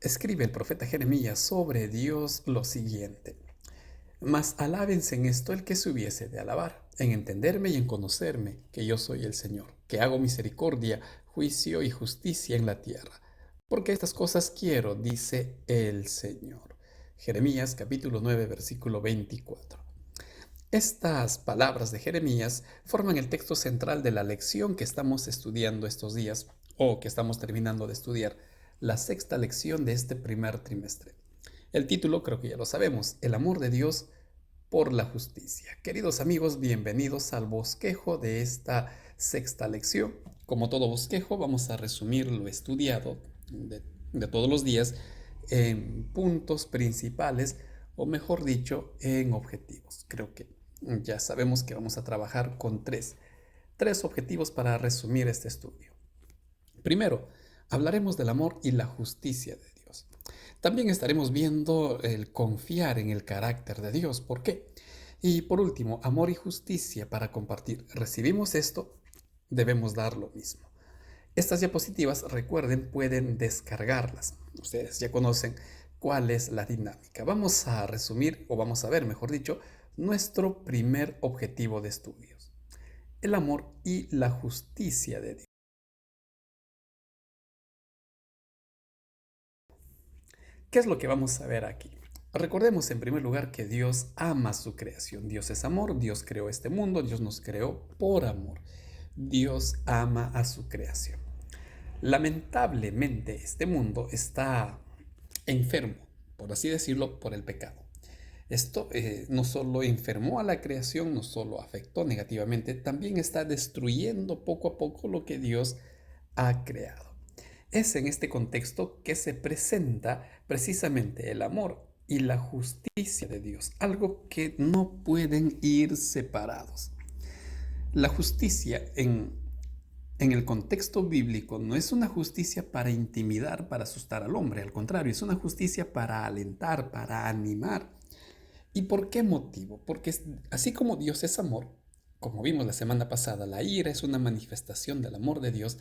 escribe el profeta Jeremías sobre Dios lo siguiente: Mas alábense en esto el que se hubiese de alabar, en entenderme y en conocerme, que yo soy el Señor, que hago misericordia, juicio y justicia en la tierra. Porque estas cosas quiero, dice el Señor. Jeremías capítulo 9, versículo 24. Estas palabras de Jeremías forman el texto central de la lección que estamos estudiando estos días, o que estamos terminando de estudiar, la sexta lección de este primer trimestre. El título creo que ya lo sabemos: el amor de Dios por la justicia. Queridos amigos, bienvenidos al bosquejo de esta sexta lección. Como todo bosquejo, vamos a resumir lo estudiado de todos los días en puntos principales, o mejor dicho, en objetivos. Creo que ya sabemos que vamos a trabajar con tres objetivos para resumir este estudio. Primero, hablaremos del amor y la justicia de Dios. También estaremos viendo el confiar en el carácter de Dios. ¿Por qué? Y por último, amor y justicia para compartir. Recibimos esto, debemos dar lo mismo. Estas diapositivas, recuerden, pueden descargarlas. Ustedes ya conocen cuál es la dinámica. Vamos a resumir, o vamos a ver, mejor dicho, nuestro primer objetivo de estudios: el amor y la justicia de Dios. ¿Qué es lo que vamos a ver aquí? Recordemos en primer lugar que Dios ama su creación. Dios es amor, Dios creó este mundo, Dios nos creó por amor. Dios ama a su creación. Lamentablemente este mundo está enfermo, por así decirlo, por el pecado. Esto no solo enfermó a la creación, no solo afectó negativamente, también está destruyendo poco a poco lo que Dios ha creado. Es en este contexto que se presenta precisamente el amor y la justicia de Dios, algo que no pueden ir separados. La justicia en el contexto bíblico no es una justicia para intimidar, para asustar al hombre, al contrario, es una justicia para alentar, para animar. ¿Y por qué motivo? Porque así como Dios es amor, como vimos la semana pasada, la ira es una manifestación del amor de Dios.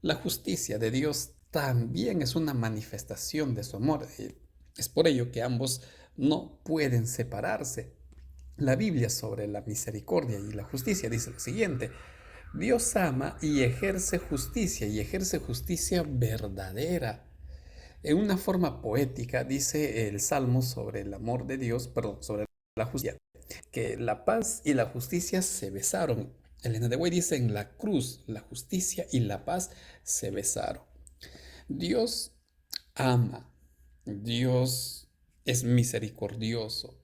La justicia de Dios también es una manifestación de su amor. Es por ello que ambos no pueden separarse. La Biblia sobre la misericordia y la justicia dice lo siguiente: Dios ama y ejerce justicia verdadera. En una forma poética dice el Salmo sobre el amor de Dios, perdón, sobre la justicia, que la paz y la justicia se besaron. Elena de White dice: en la cruz la justicia y la paz se besaron. Dios ama, Dios es misericordioso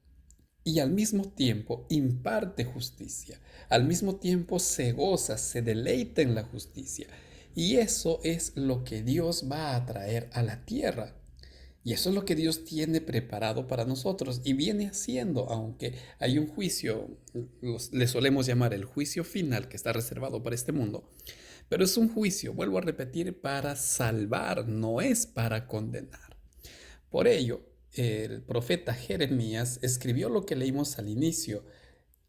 y al mismo tiempo imparte justicia. Al mismo tiempo se goza, se deleita en la justicia. Y eso es lo que Dios va a traer a la tierra. Y eso es lo que Dios tiene preparado para nosotros y viene haciendo, aunque hay un juicio, le solemos llamar el juicio final, que está reservado para este mundo. Pero es un juicio, vuelvo a repetir, para salvar, no es para condenar. Por ello, el profeta Jeremías escribió lo que leímos al inicio.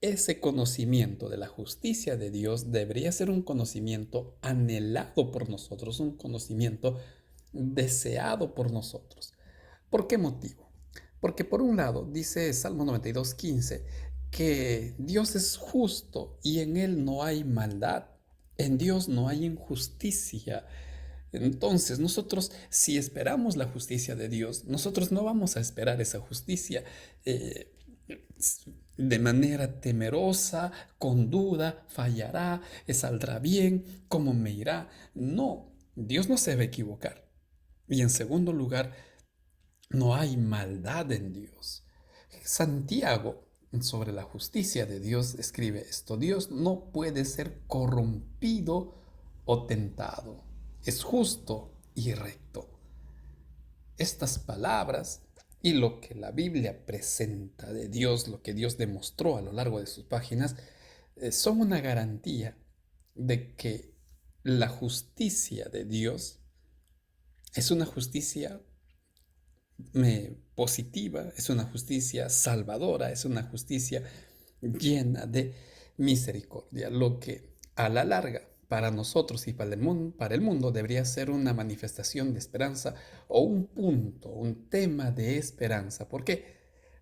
Ese conocimiento de la justicia de Dios debería ser un conocimiento anhelado por nosotros, un conocimiento deseado por nosotros. ¿Por qué motivo? Porque por un lado dice Salmo 92:15 que Dios es justo y en Él no hay maldad. En Dios no hay injusticia. Entonces, nosotros, si esperamos la justicia de Dios, nosotros no vamos a esperar esa justicia eh, de manera temerosa, con duda, fallará, saldrá bien, cómo me irá. No, Dios no se va a equivocar. Y en segundo lugar, no hay maldad en Dios. Santiago, sobre la justicia de Dios, escribe esto: Dios no puede ser corrompido o tentado. Es justo y recto. Estas palabras y lo que la Biblia presenta de Dios, lo que Dios demostró a lo largo de sus páginas, son una garantía de que la justicia de Dios es una justicia positiva, es una justicia salvadora, es una justicia llena de misericordia, lo que a la larga para nosotros y para el mundo debería ser una manifestación de esperanza o un punto, un tema de esperanza. ¿Por qué?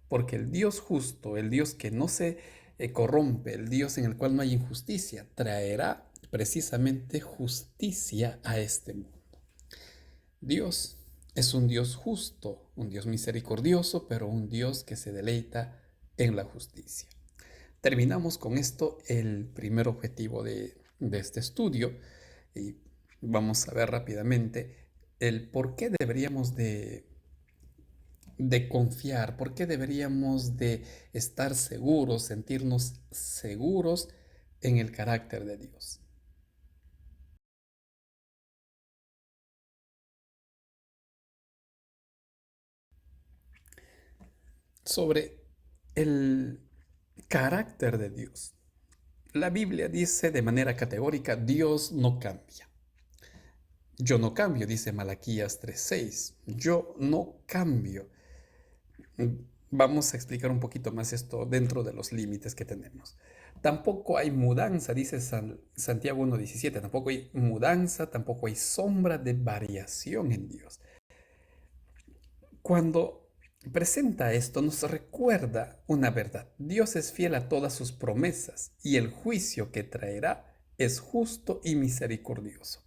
Porque el Dios justo, el Dios que no se corrompe, el Dios en el cual no hay injusticia, traerá precisamente justicia a este mundo. Dios es un Dios justo, un Dios misericordioso, pero un Dios que se deleita en la justicia. Terminamos con esto el primer objetivo de este estudio y vamos a ver rápidamente el por qué deberíamos de confiar, por qué deberíamos de estar seguros, sentirnos seguros en el carácter de Dios. Sobre el carácter de Dios. La Biblia dice de manera categórica, Dios no cambia. Yo no cambio, dice Malaquías 3:6. Yo no cambio. Vamos a explicar un poquito más esto dentro de los límites que tenemos. Tampoco hay mudanza, dice Santiago 1:17. Tampoco hay mudanza, tampoco hay sombra de variación en Dios. Cuando presenta esto, nos recuerda una verdad. Dios es fiel a todas sus promesas y el juicio que traerá es justo y misericordioso.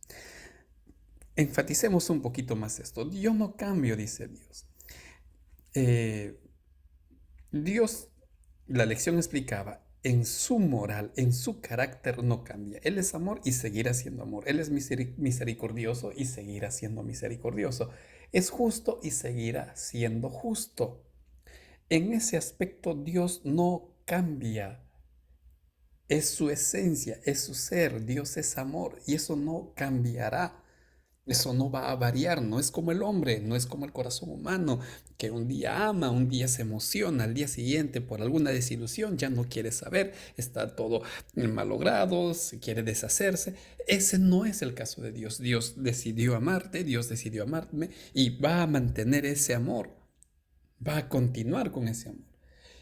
Enfaticemos un poquito más esto. Yo no cambio, dice Dios. Eh, Dios, la lección explicaba, en su moral, en su carácter no cambia. Él es amor y seguirá siendo amor. Él es misericordioso y seguirá siendo misericordioso. Es justo y seguirá siendo justo. En ese aspecto Dios no cambia. Es su esencia, es su ser. Dios es amor y eso no cambiará. Eso no va a variar, no es como el hombre, no es como el corazón humano, que un día ama, un día se emociona, al día siguiente por alguna desilusión ya no quiere saber, está todo malogrado, se quiere deshacerse. Ese no es el caso de Dios. Dios decidió amarte, Dios decidió amarme y va a mantener ese amor, va a continuar con ese amor.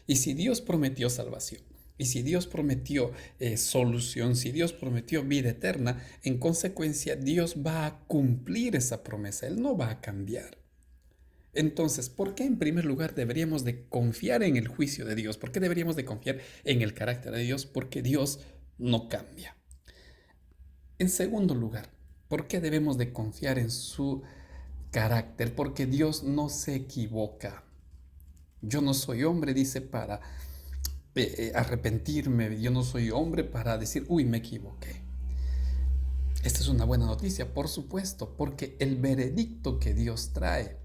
Y si Dios prometió salvación, y si Dios prometió solución, si Dios prometió vida eterna, en consecuencia Dios va a cumplir esa promesa, Él no va a cambiar. Entonces, ¿por qué en primer lugar deberíamos de confiar en el juicio de Dios? ¿Por qué deberíamos de confiar en el carácter de Dios? Porque Dios no cambia. En segundo lugar, ¿por qué debemos de confiar en su carácter? Porque Dios no se equivoca. Yo no soy hombre, dice, para arrepentirme. Yo no soy hombre para decir, uy, me equivoqué. Esta es una buena noticia, por supuesto, porque el veredicto que Dios trae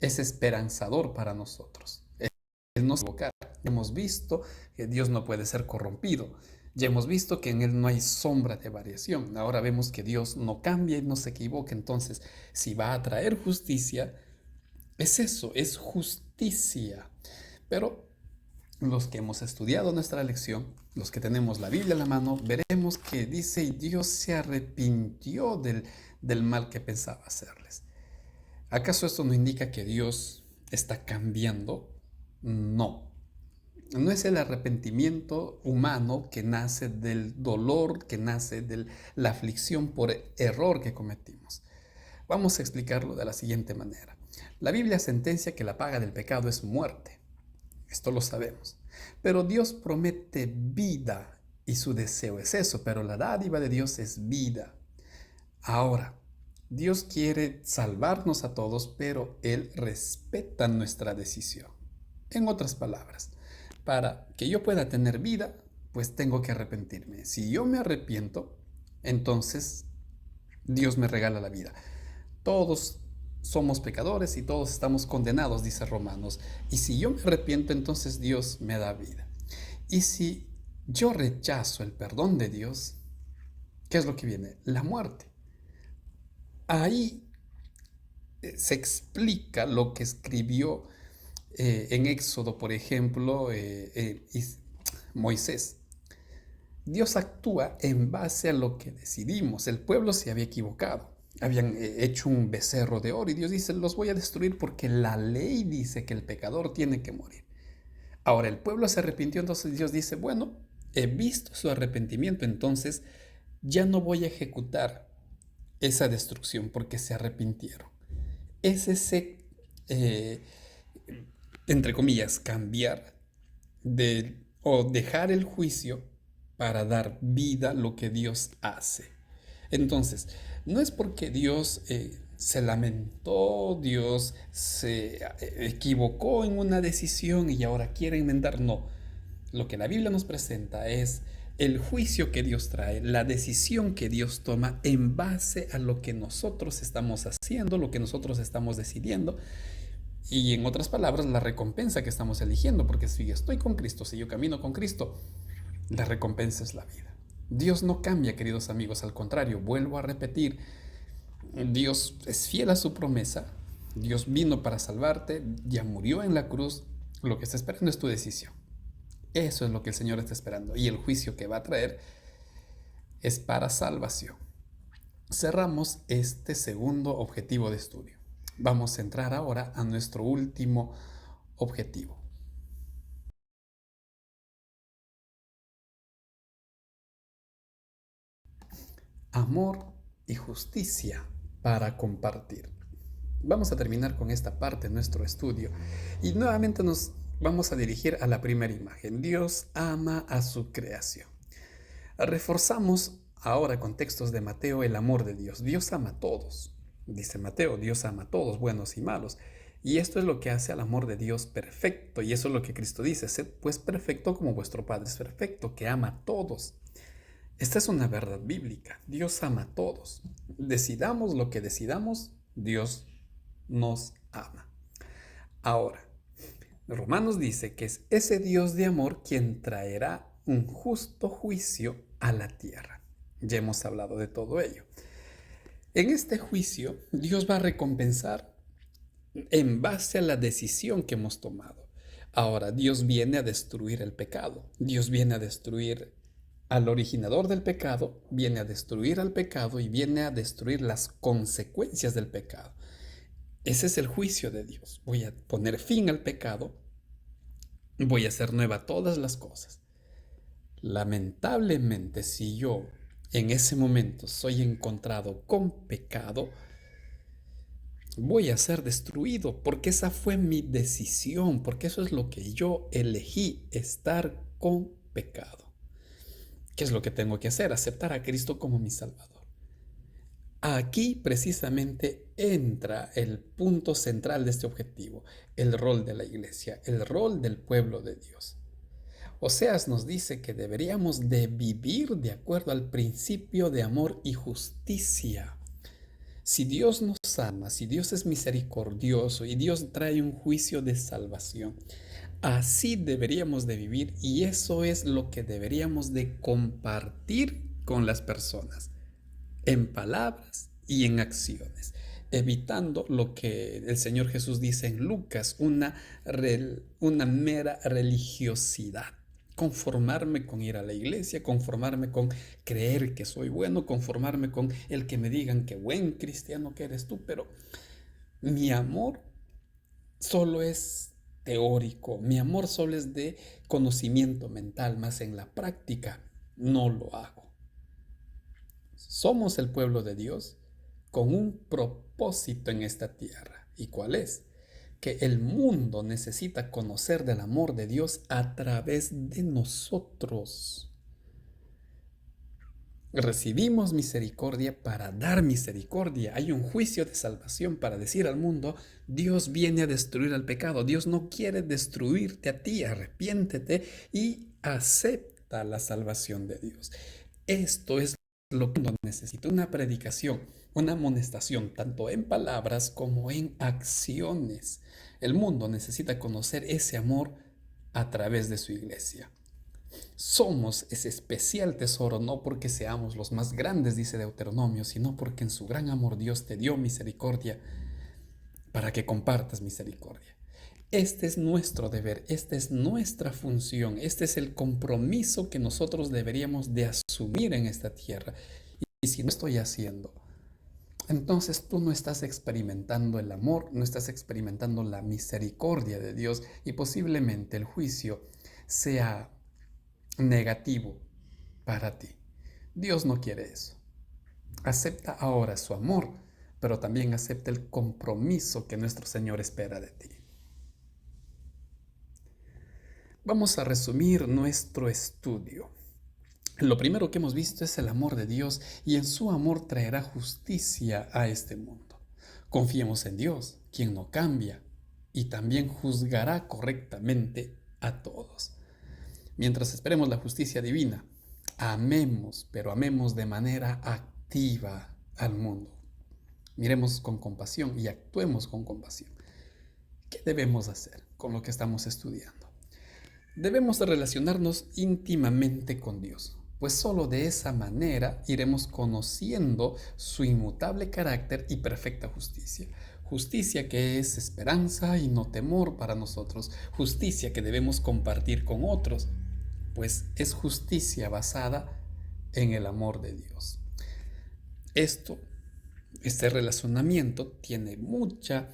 es esperanzador para nosotros. Él no se equivoca. Hemos visto que Dios no puede ser corrompido. Ya hemos visto que en Él no hay sombra de variación. Ahora vemos que Dios no cambia y no se equivoca. Entonces, si va a traer justicia, es eso, es justicia. Pero los que hemos estudiado nuestra lección, los que tenemos la Biblia en la mano, veremos que dice, y Dios se arrepintió del mal que pensaba hacerles. ¿Acaso esto no indica que Dios está cambiando? No. No es el arrepentimiento humano que nace del dolor, que nace de la aflicción por error que cometimos. Vamos a explicarlo de la siguiente manera. La Biblia sentencia que la paga del pecado es muerte. Esto lo sabemos. Pero Dios promete vida y su deseo es eso, pero la dádiva de Dios es vida. Ahora, Dios quiere salvarnos a todos, pero Él respeta nuestra decisión. En otras palabras, para que yo pueda tener vida, pues tengo que arrepentirme. Si yo me arrepiento, entonces Dios me regala la vida. Todos somos pecadores y todos estamos condenados, dice Romanos. Y si yo me arrepiento, entonces Dios me da vida. Y si yo rechazo el perdón de Dios, ¿qué es lo que viene? La muerte. Ahí se explica lo que escribió en Éxodo, por ejemplo, Moisés. Dios actúa en base a lo que decidimos. El pueblo se había equivocado. Habían hecho un becerro de oro y Dios dice, los voy a destruir porque la ley dice que el pecador tiene que morir. Ahora el pueblo se arrepintió, entonces Dios dice, bueno, he visto su arrepentimiento, entonces ya no voy a ejecutar esa destrucción porque se arrepintieron. Es ese, eh, entre comillas, cambiar o dejar el juicio para dar vida a lo que Dios hace. Entonces, no es porque Dios se lamentó, Dios se equivocó en una decisión y ahora quiere enmendar, no. Lo que la Biblia nos presenta es el juicio que Dios trae, la decisión que Dios toma en base a lo que nosotros estamos haciendo, lo que nosotros estamos decidiendo, y en otras palabras, la recompensa que estamos eligiendo, porque si estoy con Cristo, si yo camino con Cristo, la recompensa es la vida. Dios no cambia, queridos amigos, al contrario, vuelvo a repetir, Dios es fiel a su promesa, Dios vino para salvarte, ya murió en la cruz, lo que está esperando es tu decisión. Eso es lo que el Señor está esperando, y el juicio que va a traer es para salvación. Cerramos este segundo objetivo de estudio. Vamos a entrar ahora a nuestro último objetivo. Amor y justicia para compartir. Vamos a terminar con esta parte de nuestro estudio y nuevamente nos vamos a dirigir a la primera imagen. Dios ama a su creación. Reforzamos ahora con textos de Mateo el amor de Dios. Dios ama a todos. Dice Mateo, Dios ama a todos, buenos y malos. Y esto es lo que hace al amor de Dios perfecto. Y eso es lo que Cristo dice, sed pues perfecto como vuestro Padre es perfecto, que ama a todos. Esta es una verdad bíblica. Dios ama a todos. Decidamos lo que decidamos, Dios nos ama. Ahora, Romanos dice que es ese Dios de amor quien traerá un justo juicio a la tierra. Ya hemos hablado de todo ello. En este juicio, Dios va a recompensar en base a la decisión que hemos tomado. Ahora, Dios viene a destruir el pecado. Dios viene a destruir al originador del pecado, viene a destruir al pecado y viene a destruir las consecuencias del pecado. Ese es el juicio de Dios. Voy a poner fin al pecado, voy a hacer nueva todas las cosas. Lamentablemente, si yo en ese momento soy encontrado con pecado, voy a ser destruido porque esa fue mi decisión, porque eso es lo que yo elegí, estar con pecado. ¿Qué es lo que tengo que hacer? Aceptar a Cristo como mi Salvador. Aquí precisamente entra el punto central de este objetivo, el rol de la iglesia, el rol del pueblo de Dios. Oseas nos dice que deberíamos de vivir de acuerdo al principio de amor y justicia. Si Dios nos ama, si Dios es misericordioso y Dios trae un juicio de salvación, así deberíamos de vivir y eso es lo que deberíamos de compartir con las personas, en palabras y en acciones, evitando lo que el Señor Jesús dice en Lucas, una mera religiosidad. Conformarme con ir a la iglesia, conformarme con creer que soy bueno, conformarme con el que me digan qué buen cristiano que eres tú, pero mi amor solo es teórico, mi amor solo es de conocimiento mental, más en la práctica no lo hago. Somos el pueblo de Dios con un propósito en esta tierra. ¿Y cuál es? Que el mundo necesita conocer del amor de Dios a través de nosotros. Recibimos misericordia para dar misericordia. Hay un juicio de salvación para decir al mundo, Dios viene a destruir al pecado. Dios no quiere destruirte a ti. Arrepiéntete y acepta la salvación de Dios. Esto es lo que uno necesita, una predicación, una amonestación, tanto en palabras como en acciones. El mundo necesita conocer ese amor a través de su iglesia. Somos ese especial tesoro no porque seamos los más grandes, dice Deuteronomio, sino porque en su gran amor Dios te dio misericordia para que compartas misericordia. Este es nuestro deber, esta es nuestra función, este es el compromiso que nosotros deberíamos de asumir en esta tierra. Y si no estoy haciendo, entonces tú no estás experimentando el amor, no estás experimentando la misericordia de Dios y posiblemente el juicio sea negativo para ti. Dios no quiere eso. Acepta ahora su amor, pero también acepta el compromiso que nuestro Señor espera de ti. Vamos a resumir nuestro estudio. Lo primero que hemos visto es el amor de Dios y en su amor traerá justicia a este mundo. Confiemos en Dios, quien no cambia, y también juzgará correctamente a todos. Mientras esperemos la justicia divina, amemos, pero amemos de manera activa al mundo. Miremos con compasión y actuemos con compasión. ¿Qué debemos hacer con lo que estamos estudiando? Debemos de relacionarnos íntimamente con Dios, pues solo de esa manera iremos conociendo su inmutable carácter y perfecta justicia. Justicia que es esperanza y no temor para nosotros. Justicia que debemos compartir con otros, pues es justicia basada en el amor de Dios. Este relacionamiento tiene mucha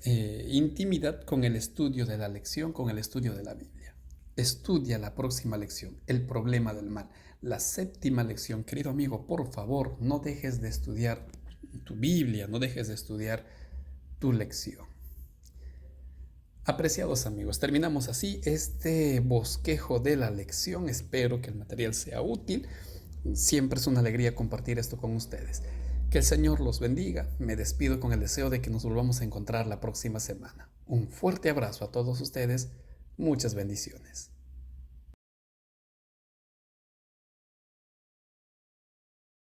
intimidad con el estudio de la lección, con el estudio de la Biblia. Estudia la próxima lección, el problema del mal. La séptima lección, querido amigo, por favor, no dejes de estudiar tu Biblia, no dejes de estudiar tu lección. Apreciados amigos, terminamos así este bosquejo de la lección. Espero que el material sea útil. Siempre es una alegría compartir esto con ustedes. Que el Señor los bendiga. Me despido con el deseo de que nos volvamos a encontrar la próxima semana. Un fuerte abrazo a todos ustedes. Muchas bendiciones.